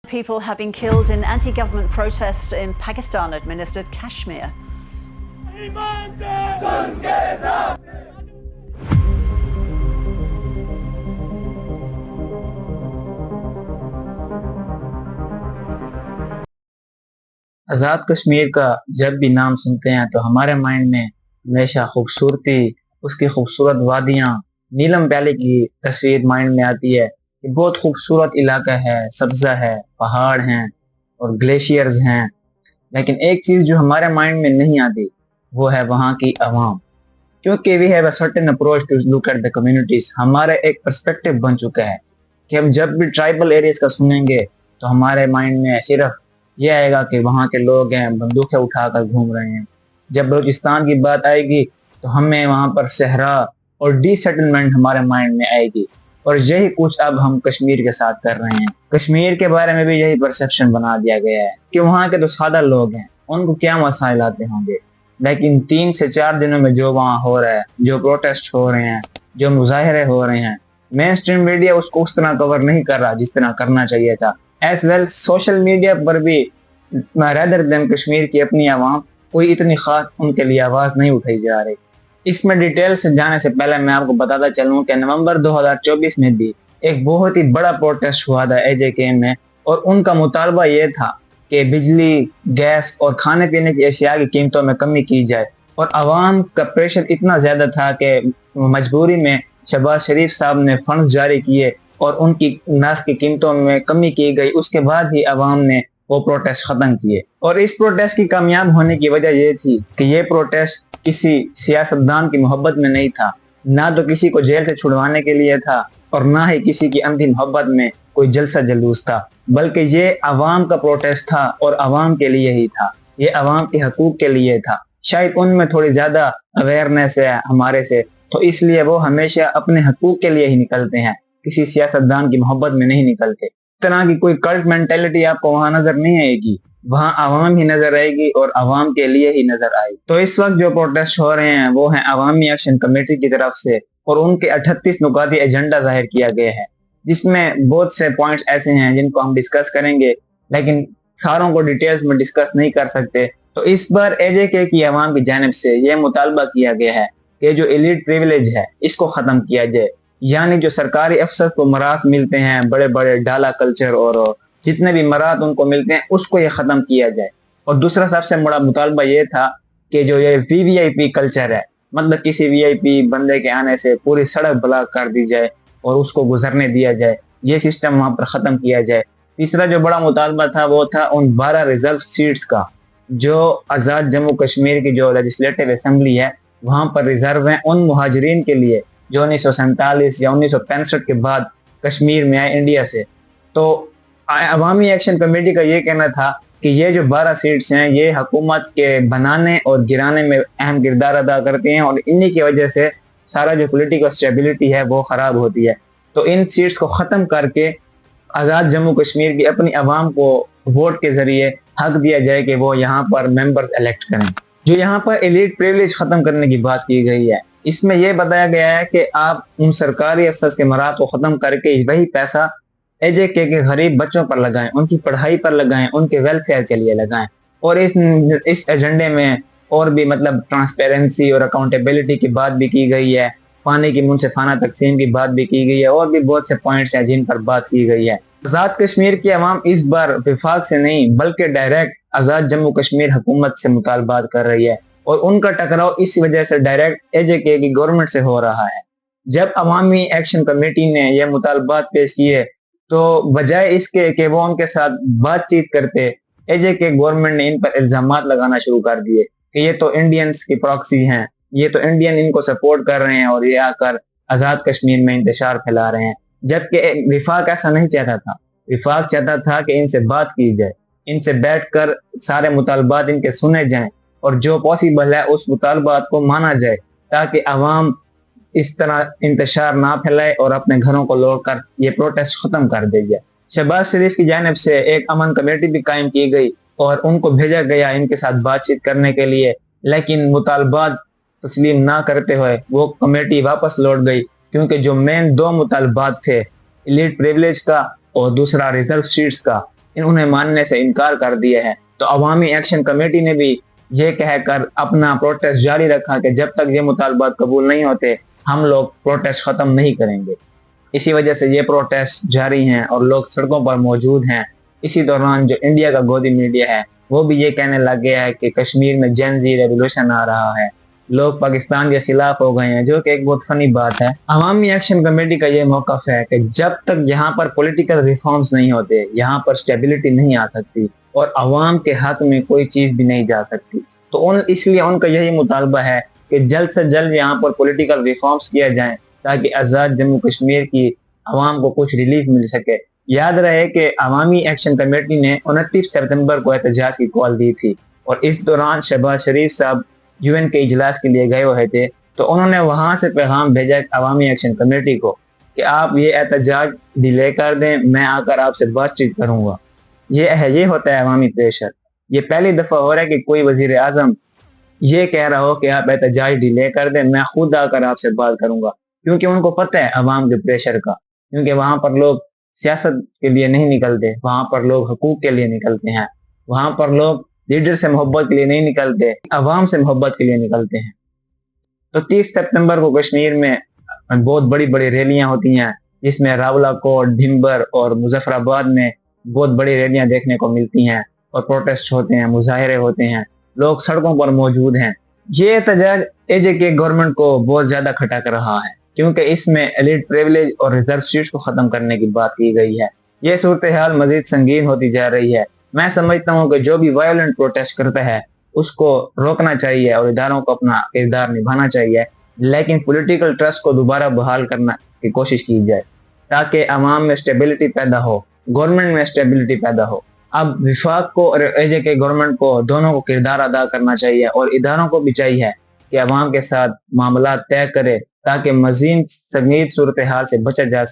People have been killed in anti-government protests in Pakistan-administered Kashmir. Azad Kashmir کا جب بھی نام سنتے ہیں تو ہمارے مائنڈ میں ہمیشہ خوبصورتی، اس کی خوبصورت وادیاں، نیلم ویلی کی تصویر مائنڈ میں آتی ہے کہ بہت خوبصورت علاقہ ہے، سبزہ ہے، پہاڑ ہیں اور گلیشیئرز ہیں. لیکن ایک چیز جو ہمارے مائنڈ میں نہیں آتی وہ ہے وہاں کی عوام. کیونکہ we have a certain approach to look at the communities. ہمارا ایک پرسپیکٹو بن چکا ہے کہ ہم جب بھی ٹرائبل ایریاز کا سنیں گے تو ہمارے مائنڈ میں صرف یہ آئے گا کہ وہاں کے لوگ ہیں بندوقیں اٹھا کر گھوم رہے ہیں. جب بلوچستان کی بات آئے گی تو ہمیں وہاں پر صحرا اور ڈی سیٹلمنٹ ہمارے مائنڈ میں آئے گی. اور یہی کچھ اب ہم کشمیر کے ساتھ کر رہے ہیں. کشمیر کے بارے میں بھی یہی پرسیپشن بنا دیا گیا ہے کہ وہاں کے تو سادہ لوگ ہیں، ان کو کیا مسائل آتے ہوں گے. لیکن 3 سے 4 دنوں میں جو وہاں ہو رہا ہے، جو پروٹیسٹ ہو رہے ہیں، جو مظاہرے ہو رہے ہیں، مین اسٹریم میڈیا اس کو اس طرح کور نہیں کر رہا جس طرح کرنا چاہیے تھا. ایز ویل سوشل میڈیا پر بھی ریدر دین کشمیر کی اپنی عوام کوئی اتنی خاص ان کے لیے آواز نہیں اٹھائی جا رہی. اس میں ڈیٹیل سے جانے سے پہلے میں آپ کو بتاتا چلوں کہ نومبر 2024 میں بھی ایک بہت ہی بڑا پروٹیسٹ ہوا تھا AJK میں، اور ان کا مطالبہ یہ تھا کہ بجلی، گیس اور کھانے پینے کی اشیاء کی قیمتوں میں کمی کی جائے. اور عوام کا پریشر اتنا زیادہ تھا کہ مجبوری میں شہباز شریف صاحب نے فنڈز جاری کیے اور ان کی نرخ کی قیمتوں میں کمی کی گئی. اس کے بعد ہی عوام نے وہ پروٹیسٹ ختم کیے. اور اس پروٹیسٹ کی کامیاب ہونے کی وجہ یہ تھی کہ یہ پروٹیسٹ کسی سیاستدان کی محبت میں نہیں تھا، نہ تو کسی کو جیل سے چھڑوانے کے لیے تھا اور نہ ہی کسی کی عمدی محبت میں کوئی جلسہ جلوس تھا، بلکہ یہ عوام کا پروٹیسٹ تھا اور عوام کے لیے ہی تھا. یہ عوام کے حقوق کے لیے تھا. شاید ان میں تھوڑی زیادہ اویئرنیس ہے ہمارے سے، تو اس لیے وہ ہمیشہ اپنے حقوق کے لیے ہی نکلتے ہیں، کسی سیاستدان کی محبت میں نہیں نکلتے. اس طرح کی کوئی کلٹ مینٹیلٹی آپ کو وہاں نظر نہیں آئے گی. وہاں عوام ہی نظر آئے گی اور عوام کے لیے ہی نظر آئے گی. تو اس وقت جو پروٹیسٹ ہو رہے ہیں وہ ہیں عوامی ایکشن کمیٹی کی طرف سے، اور ان کے 38 نکاتی ایجنڈا ظاہر کیا گیا ہے، جس میں بہت سے پوائنٹس ایسے ہیں جن کو ہم ڈسکس کریں گے، لیکن ساروں کو ڈیٹیلز میں ڈسکس نہیں کر سکتے. تو اس بار AJK کی عوام کی جانب سے یہ مطالبہ کیا گیا ہے کہ جو ایلیٹ پریویلیج ہے اس کو ختم کیا جائے. یعنی جو سرکاری افسر کو مرات ملتے ہیں، بڑے بڑے ڈالا کلچر اور جتنے بھی مرات ان کو ملتے ہیں، اس کو یہ ختم کیا جائے. اور دوسرا سب سے بڑا مطالبہ یہ تھا کہ جو یہ VVIP کلچر ہے، مطلب کسی VIP بندے کے آنے سے پوری سڑک بلاک کر دی جائے اور اس کو گزرنے دیا جائے، یہ سسٹم وہاں پر ختم کیا جائے. تیسرا جو بڑا مطالبہ تھا وہ تھا ان 12 ریزرو سیٹس کا جو آزاد جموں کشمیر کی جو لیجسلیٹو اسمبلی ہے وہاں پر ریزرو ہیں ان مہاجرین کے لیے جو 1947 یا 1965 کے بعد کشمیر میں آئے انڈیا سے. تو عوامی ایکشن کمیٹی کا یہ کہنا تھا کہ یہ جو 12 سیٹس ہیں یہ حکومت کے بنانے اور گرانے میں اہم کردار ادا کرتی ہیں، اور انہی کی وجہ سے سارا جو پولیٹیکل اسٹیبلٹی ہے وہ خراب ہوتی ہے. تو ان سیٹس کو ختم کر کے آزاد جموں کشمیر کی اپنی عوام کو ووٹ کے ذریعے حق دیا جائے کہ وہ یہاں پر ممبرز الیکٹ کریں. جو یہاں پر ایلیٹ پریویلیج ختم کرنے کی بات کی گئی ہے، اس میں یہ بتایا گیا ہے کہ آپ ان سرکاری افسر کے مرات کو ختم کر کے وہی پیسہ AJK کے غریب بچوں پر لگائیں، ان کی پڑھائی پر لگائیں، ان کے ویلفیئر کے لیے لگائیں. اور اس ایجنڈے میں اور بھی مطلب ٹرانسپیرنسی اور اکاؤنٹیبلٹی کی بات بھی کی گئی ہے، پانی کی منصفانہ تقسیم کی بات بھی کی گئی ہے، اور بھی بہت سے پوائنٹس ہیں جن پر بات کی گئی ہے. آزاد کشمیر کی عوام اس بار وفاق سے نہیں بلکہ ڈائریکٹ آزاد جموں کشمیر حکومت سے مطالبات کر رہی ہے، اور ان کا ٹکراؤ اس وجہ سے ڈائریکٹ AJK کی گورنمنٹ سے ہو رہا ہے. جب عوامی ایکشن کمیٹی نے یہ مطالبات پیش کیے تو بجائے اس کے کہ وہ ان کے ساتھ بات چیت کرتے، AJK گورنمنٹ نے ان پر الزامات لگانا شروع کر دیے کہ یہ تو انڈینز کی پراکسی ہیں، یہ تو انڈین ان کو سپورٹ کر رہے ہیں اور یہ آ کر آزاد کشمیر میں انتشار پھیلا رہے ہیں. جبکہ وفاق ایسا نہیں چاہتا تھا. وفاق چاہتا تھا کہ ان سے بات کی جائے، ان سے بیٹھ کر سارے مطالبات ان کے سنے جائیں اور جو پاسبل ہے اس مطالبات کو مانا جائے، تاکہ عوام اس طرح انتشار نہ پھیلائے اور اپنے گھروں کو لوٹ کر یہ پروٹیسٹ ختم کر دے جائے. شہباز شریف کی جانب سے ایک امن کمیٹی بھی قائم کی گئی اور ان کو بھیجا گیا ان کے ساتھ بات چیت کرنے کے لیے، لیکن مطالبات تسلیم نہ کرتے ہوئے وہ کمیٹی واپس لوٹ گئی، کیونکہ جو مین 2 مطالبات تھے، ایلیٹ پریویلیج کا اور دوسرا ریزرو سیٹس کا، انہیں ماننے سے انکار کر دیا ہے۔ تو عوامی ایکشن کمیٹی نے بھی یہ کہہ کر اپنا پروٹیسٹ جاری رکھا کہ جب تک یہ مطالبات قبول نہیں ہوتے ہم لوگ پروٹیسٹ ختم نہیں کریں گے۔ اسی وجہ سے یہ پروٹیسٹ جاری ہیں اور لوگ سڑکوں پر موجود ہیں۔ اسی دوران جو انڈیا کا گودی میڈیا ہے وہ بھی یہ کہنے لگ گیا ہے کہ کشمیر میں جین زی ریولوشن آ رہا ہے، لوگ پاکستان کے خلاف ہو گئے ہیں، جو کہ ایک بہت فنی بات ہے۔ عوامی ایکشن کمیٹی کا یہ موقف ہے کہ جب تک یہاں پر پولیٹیکل ریفارمز نہیں ہوتے یہاں پر سٹیبلٹی نہیں آ سکتی اور عوام کے حق میں کوئی چیز بھی نہیں جا سکتی۔ تو اس لیے ان کا یہی مطالبہ ہے کہ جلد سے جلد یہاں پر پولیٹیکل ریفارمز کیا جائیں تاکہ آزاد جموں کشمیر کی عوام کو کچھ ریلیف مل سکے۔ یاد رہے کہ عوامی ایکشن کمیٹی نے 29 سپتمبر کو احتجاج کی کال دی تھی اور اس دوران شہباز شریف صاحب UN کے اجلاس کے لیے گئے ہوئے تھے، تو انہوں نے وہاں سے پیغام بھیجا عوامی ایکشن کمیٹی کو کہ آپ یہ احتجاج ڈیلے کر دیں، میں آ کر آپ سے بات چیت کروں گا۔ یہ ہوتا ہے عوامی پریشر۔ یہ پہلی دفعہ ہو رہا ہے کہ کوئی وزیر اعظم یہ کہہ رہا ہو کہ آپ احتجاج ڈیلے کر دیں، میں خود آ کر آپ سے بات کروں گا، کیونکہ ان کو پتہ ہے عوام کے پریشر کا، کیونکہ وہاں پر لوگ سیاست کے لیے نہیں نکلتے، وہاں پر لوگ حقوق کے لیے نکلتے ہیں، وہاں پر لوگ لیڈر سے محبت کے لیے نہیں نکلتے، عوام سے محبت کے لیے نکلتے ہیں۔ تو 30 سپتمبر کو کشمیر میں بہت بڑی بڑی ریلیاں ہوتی ہیں، جس میں راولہ کوٹ، ڈھمبر اور مظفر آباد میں بہت بڑی ریلیاں دیکھنے کو ملتی ہیں اور پروٹیسٹ ہوتے ہیں، مظاہرے ہوتے ہیں، لوگ سڑکوں پر موجود ہیں۔ یہ احتجاج AJK گورنمنٹ کو بہت زیادہ کھٹک رہا ہے، کیونکہ اس میں ایلیٹ پریویلیج اور ریزرو سیٹس کو ختم کرنے کی بات کی گئی ہے۔ یہ صورتحال مزید سنگین ہوتی جا رہی ہے۔ میں سمجھتا ہوں کہ جو بھی وائلنٹ پروٹیسٹ کرتا ہے اس کو روکنا چاہیے اور اداروں کو اپنا کردار نبھانا چاہیے، لیکن پولیٹیکل ٹرسٹ کو دوبارہ بحال کرنا کی کوشش کی جائے تاکہ عوام میں اسٹیبلٹی پیدا ہو، گورنمنٹ میں اسٹیبلٹی پیدا ہو۔ اب وفاق کو اور AJK گورنمنٹ کو دونوں کو کردار ادا کرنا چاہیے اور اداروں کو بھی چاہیے کہ عوام کے ساتھ معاملات طے کرے تاکہ مزید سنگین صورتحال سے بچا جا سکے۔